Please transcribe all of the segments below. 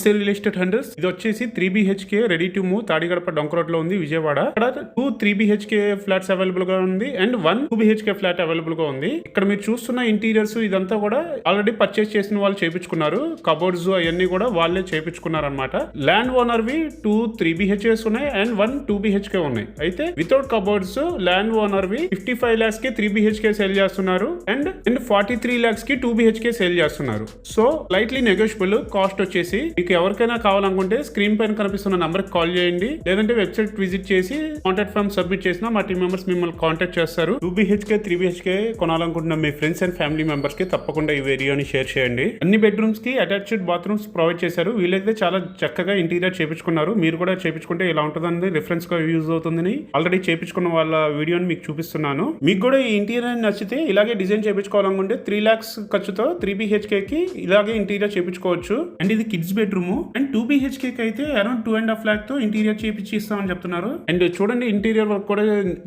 Real estate hundreds. ఇది వచ్చేసి 3 BHK ready to move Tadigadapa డొంక రోడ్ లో ఉంది విజయవాడ. ఇక్కడ 2 3 BHK ఫ్లాట్స్ అవైలబుల్ గా ఉంది అండ్ 1 2 BHK ఫ్లాట్ అవైలబుల్ గా ఉంది. ఇక్కడ మీరు చూస్తున్న ఇంటీరియర్స్ ఇదంతా కూడా ఆల్రెడీ పర్చేస్ చేసిన వాళ్ళు చేపించుకున్నారు. కబోర్డ్స్ అవన్నీ కూడా వాళ్ళే చేపించుకున్నారు అనమాట. ల్యాండ్ ఓనర్ వి 2 3 BHKs ఉన్నాయి అండ్ 1 2 BHK ఉన్నాయి. అయితే వితౌట్ కబోర్డ్స్ ల్యాండ్ ఓనర్ వి 55 lakhs కి 3 BHK సేల్ చేస్తున్నారు అండ్ 43 lakhs కి 2 BHK సేల్ చేస్తున్నారు. So lightly negotiable. కాస్ట్ వచ్చేసి మీకు ఎవరికైనా కావాలనుకుంటే స్క్రీన్ పైన కనిపిస్తున్న నంబర్ కి కాల్ చేయండి, లేదంటే వెబ్సైట్ విజిట్ చేసి కాంటాక్ట్ ఫామ్ సబ్మిట్ చేసినా మా టీమ్ మెంబర్స్ మిమ్మల్ని కాంటాక్ట్ చేస్తారు. 2 BHK 3 BHK కొనాలనుకుంటున్న మీ ఫ్రెండ్స్ అండ్ ఫ్యామిలీ మెంబర్స్ కి తప్పకుండా ఈ వీడియోని షేర్ చేయండి. అన్ని బెడ్రూమ్స్ కి అటాచ్డ్ బాత్రూమ్స్ ప్రొవైడ్ చేశారు. వీళ్ళైతే చాలా చక్కగా ఇంటీరియర్ చేపించుకున్నారు. మీరు కూడా చేపించుకుంటే ఎలా ఉంటుందని రిఫరెన్స్ గా యూజ్ అవుతుందని ఆల్రెడీ చేపించుకున్న వాళ్ళ వీడియోని మీకు చూపిస్తున్నాను. మీకు కూడా ఈ ఇంటీరియర్ నచ్చితే ఇలాగే డిజైన్ చేపించుకోవాలనుకుంటే 3 lakhs ఖర్చుతో 3 BHK కి ఇలాగే ఇంటీరియర్ చేపించుకోవచ్చు. అండ్ ఇది కిడ్స్ బెడ్రూమ్ అండ్ 2 BHK కి అయితే అరౌండ్ 2.5 lakh తో ఇంటీరియర్ చేపించి ఇస్తామని చెప్తున్నారు. అండ్ చూడండి ఇంటీరియర్ వర్క్ కూడా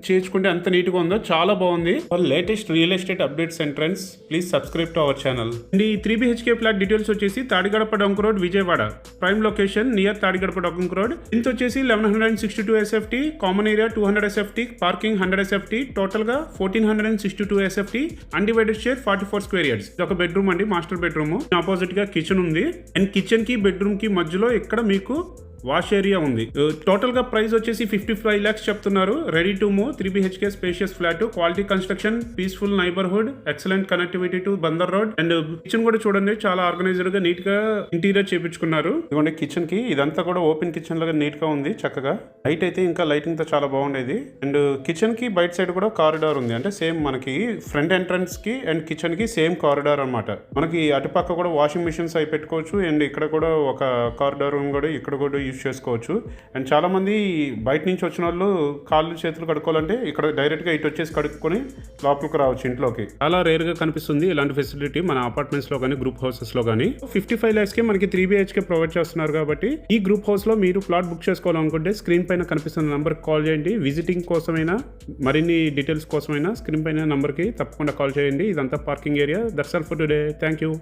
చేయించుకుంటే అంత నీట్ గా ఉందో, చాలా బాగుంది. Latest real estate updates and trends please subscribe to our channel. And ఈ 3 BHK ఫ్లాట్ డీటెయిల్స్ వచ్చేసి తాడిగడప డొంక road Vijayawada, prime location near Tadigadapa డొంక రోడ్. ఇంత వచ్చేసి 1162 SFT, common area 200 SFT, parking 100 SFT, total గా 1462 SFT, undivided share 44 square yards. ఇది ఒక bedroom అండి, మాస్టర్ బెడ్రూమ్. ఆపోజిట్ గా కిచెన్ ఉంది అండ్ కిచెన్ కి బెడ్రూమ్ కి మధ్యలో ఇక్కడ మీకు వాష్ ఏరియా ఉంది. టోటల్ గా ప్రైస్ వచ్చేసి 55 lakhs చెప్తున్నారు. Ready to move 3 BHK spacious flat, quality construction, peaceful neighbourhood, excellent connectivity to Bandar road. And kitchen కూడా చూడండి చాలా ఆర్గనైజ్డ్ గా నీట్ గా ఇంటీరియర్ చేపించుకున్నారు. ఇదిగోండి కిచెన్ కి ఇదంతా కూడా ఓపెన్ కిచెన్ లాగా నీట్ గా ఉంది చక్కగా. లైట్ అయితే ఇంకా లైటింగ్ తో చాలా బాగుండేది. అండ్ కిచెన్ కి బయట సైడ్ కూడా కారిడార్ ఉంది. అంటే సేమ్ మనకి ఫ్రంట్ ఎంట్రన్స్ కి అండ్ కిచెన్ కి సేమ్ కారిడార్ అన్నమాట. మనకి అటుపక్క కూడా వాషింగ్ మిషన్స్ అవి పెట్టుకోవచ్చు అండ్ ఇక్కడ కూడా ఒక కారిడార్ కూడా ఇక్కడ కూడా యూజ్ చేసుకోవచ్చు. అండ్ చాలా మంది బయట నుంచి వచ్చిన వాళ్ళు కాళ్ళు చేతులు కడుక్కోవాలంటే ఇక్కడ డైరెక్ట్ గా ఇటు వచ్చేసి కడుక్కొని లోపలికి రావచ్చు ఇంట్లోకి. చాలా రేర్ గా కనిపిస్తుంది ఇలాంటి ఫెసిలిటీ మన అపార్ట్మెంట్స్ లో కానీ గ్రూప్ హౌసెస్ లో కానీ. 55 lakhs కి మనకి 3 BHK ప్రొవైడ్ చేస్తున్నారు కాబట్టి ఈ గ్రూప్ హౌస్ లో మీరు ఫ్లాట్ బుక్ చేసుకోవాలనుకుంటే స్క్రీన్ పైన కనిపిస్తున్న నంబర్ కాల్ చేయండి. విజిటింగ్ కోసమైనా మరిన్ని డీటెయిల్స్ కోసమైనా స్క్రీన్ పైన నంబర్ కి తప్పకుండా కాల్ చేయండి. ఇదంతా parking area. That's all for today. Thank you.